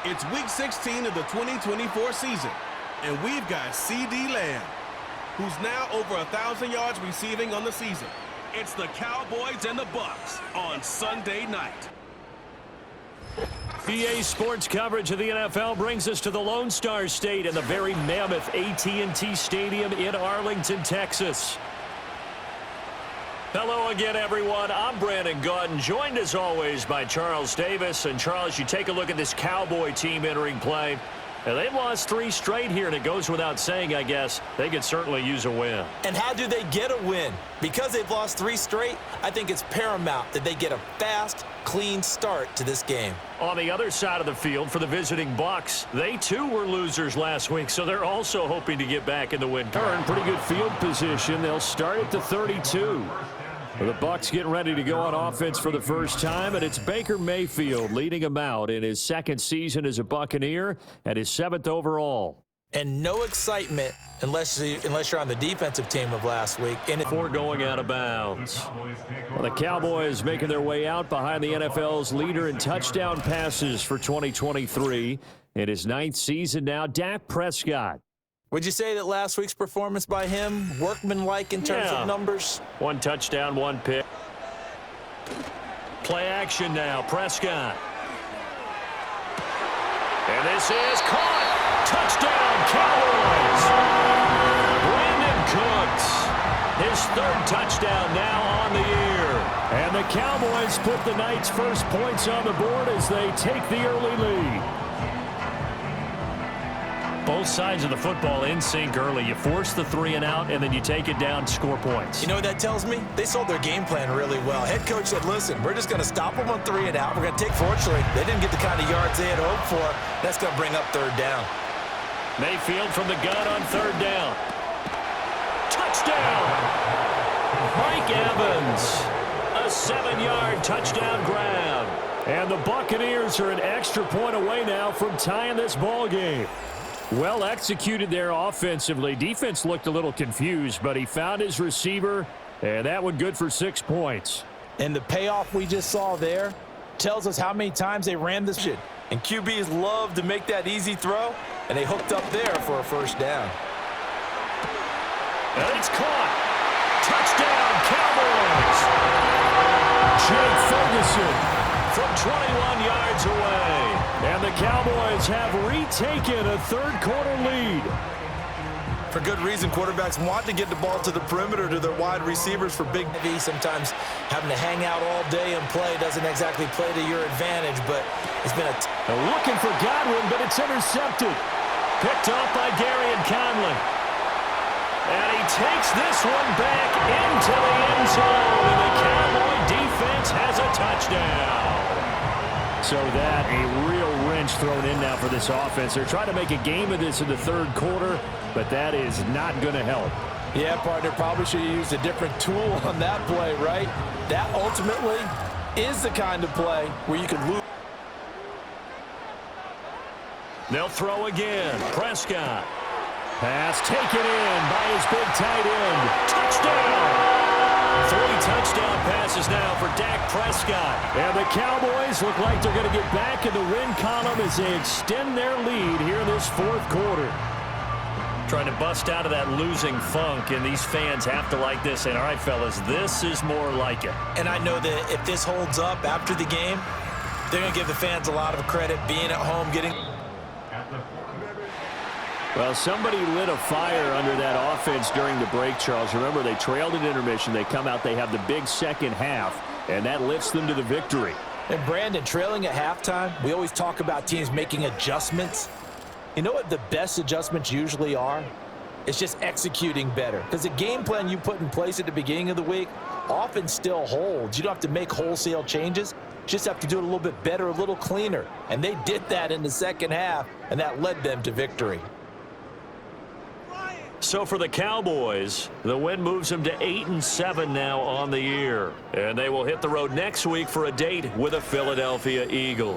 It's Week 16 of the 2024 season, and we've got C.D. Lamb, who's now over 1,000 yards receiving on the season. It's the Cowboys and the Bucs on Sunday night. EA Sports coverage of the NFL brings us to the Lone Star State and the very mammoth AT&T Stadium in Arlington, Texas. Hello again, everyone. I'm Brandon Gautin, joined as always by Charles Davis. And Charles, you take a look at this Cowboy team entering play. And they've lost 3 straight here, and it goes without saying, I guess, they could certainly use a win. And how do they get a win? Because they've lost 3 straight, I think it's paramount that they get a fast, clean start to this game. On the other side of the field for the visiting Bucs, they too were losers last week, so they're also hoping to get back in the win. Turn, pretty good field position. They'll start at the 32. The Bucs getting ready to go on offense for the first time, and it's Baker Mayfield leading them out in his 2nd season as a Buccaneer and his 7th overall. And no excitement unless you're on the defensive team of last week. And before going out of bounds. Well, the Cowboys making their way out behind the NFL's leader in touchdown passes for 2023. In his 9th season now, Dak Prescott. Would you say that last week's performance by him, workmanlike in terms of numbers? 1 touchdown, 1 pick. Play action now, Prescott. And this is caught. Touchdown, Cowboys. Brandon Cooks, his 3rd touchdown now on the year. And the Cowboys put the night's first points on the board as they take the early lead. Both sides of the football in sync early. You force the 3 and out, and then you take it down, score points. You know what that tells me? They sold their game plan really well. Head coach said, listen, we're just going to stop them on 3 and out. We're going to take, fortunately, they didn't get the kind of yards they had hoped for. That's going to bring up 3rd down. Mayfield from the gun on 3rd down. Touchdown! Mike Evans, a 7-yard touchdown grab. And the Buccaneers are an extra point away now from tying this ball game. Well executed there offensively. Defense looked a little confused, but he found his receiver, and that one good for 6 points. And the payoff we just saw there tells us how many times they ran this shit. And QBs love to make that easy throw, and they hooked up there for a 1st down. And it's caught. Touchdown, Cowboys. Jake Ferguson from 21 yards away. And the Cowboys have retaken a 3rd quarter lead. For good reason, quarterbacks want to get the ball to the perimeter to their wide receivers for big heavy. Sometimes having to hang out all day and play doesn't exactly play to your advantage, but it's been looking for Godwin, but it's intercepted. Picked off by Gary and Conley. And he takes this one back into the end zone, and the Cowboy defense has a touchdown. So that a real wrench thrown in now for this offense. They're trying to make a game of this in the 3rd quarter, but that is not going to help. Yeah, partner, probably should have used a different tool on that play, right? That ultimately is the kind of play where you can lose. They'll throw again. Prescott. Pass taken in by his big tight end. Touchdown! 3 touchdown passes now for Dak Prescott. And the Cowboys look like they're going to get back in the win column as they extend their lead here in this 4th quarter. Trying to bust out of that losing funk, and these fans have to like this. And all right, fellas, this is more like it. And I know that if this holds up after the game, they're going to give the fans a lot of credit being at home, getting... Well, somebody lit a fire under that offense during the break, Charles. Remember, they trailed at intermission. They come out, they have the big 2nd half, and that lifts them to the victory. And, Brandon, trailing at halftime, we always talk about teams making adjustments. You know what the best adjustments usually are? It's just executing better. Because the game plan you put in place at the beginning of the week often still holds. You don't have to make wholesale changes. Just have to do it a little bit better, a little cleaner. And they did that in the 2nd half, and that led them to victory. So for the Cowboys, the win moves them to 8-7 now on the year. And they will hit the road next week for a date with the Philadelphia Eagles.